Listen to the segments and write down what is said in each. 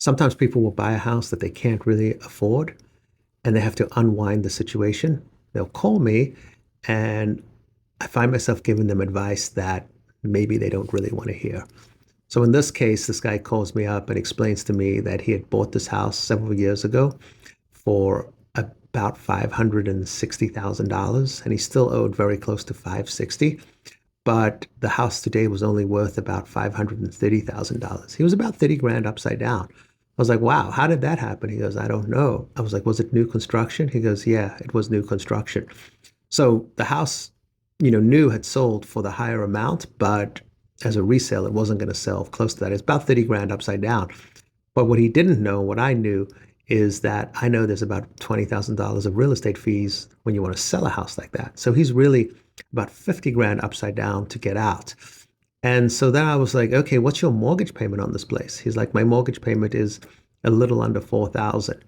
sometimes people will buy a house that they can't really afford and they have to unwind the situation. They'll call me and I find myself giving them advice that maybe they don't really want to hear. So in this case, this guy calls me up and explains to me that he had bought this house several years ago for about $560,000 and he still owed very close to 560. But the house today was only worth about $530,000. He was about 30 grand upside down. I was like, wow, how did that happen? He goes, I don't know. I was like, was it new construction? He goes, yeah, it was new construction. So the house, new had sold for the higher amount, but as a resale, it wasn't going to sell close to that. It's about 30 grand upside down. But what he didn't know, what I knew, is that I know there's about $20,000 of real estate fees when you want to sell a house like that. So he's really about 50 grand upside down to get out. And so then I was like, okay, what's your mortgage payment on this place? He's like, my mortgage payment is a little under 4,000.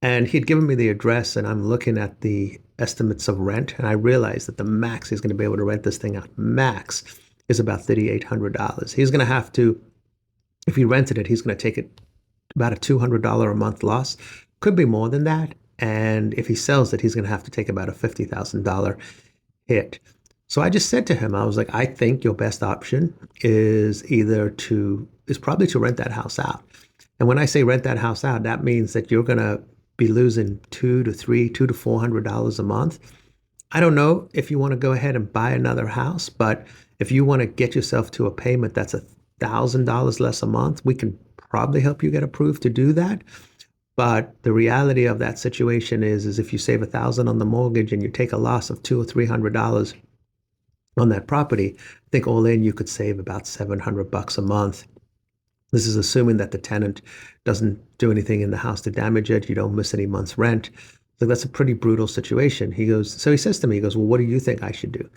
And he'd given me the address and I'm looking at the estimates of rent. And I realized that the max he's going to be able to rent this thing out max is about $3,800. He's going to have to, if he rented it, he's going to take it about a $200 a month loss. Could be more than that. And if he sells it, he's going to have to take about a $50,000 hit. So I just said to him, I was like, I think your best option is probably to rent that house out. And when I say rent that house out, that means that you're going to be losing $200 to $400 a month. I don't know if you want to go ahead and buy another house, but if you want to get yourself to a payment that's $1,000 less a month, we can probably help you get approved to do that. But the reality of that situation is if you save $1,000 on the mortgage and you take a loss of $200 or $300 on that property, I think all in you could save about $700 a month. This is assuming that the tenant doesn't do anything in the house to damage it. You don't miss any month's rent. So that's a pretty brutal situation. He says to me, well, what do you think I should do?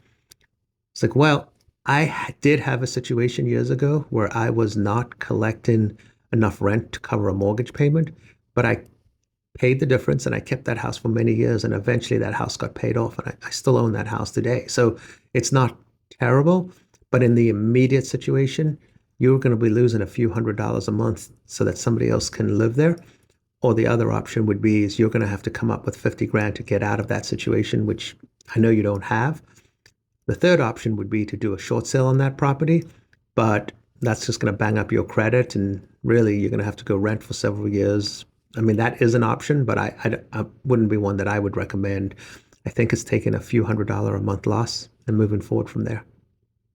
It's like, well, I did have a situation years ago where I was not collecting enough rent to cover a mortgage payment, but I paid the difference and I kept that house for many years. And eventually that house got paid off and I still own that house today. So it's not terrible, but in the immediate situation, you're going to be losing a few $100s a month so that somebody else can live there. Or the other option would be is you're going to have to come up with 50 grand to get out of that situation, which I know you don't have. The third option would be to do a short sale on that property, but that's just going to bang up your credit and really you're going to have to go rent for several years. I mean, that is an option, but I wouldn't be one that I would recommend. I think it's taking a few $100 a month loss and moving forward from there.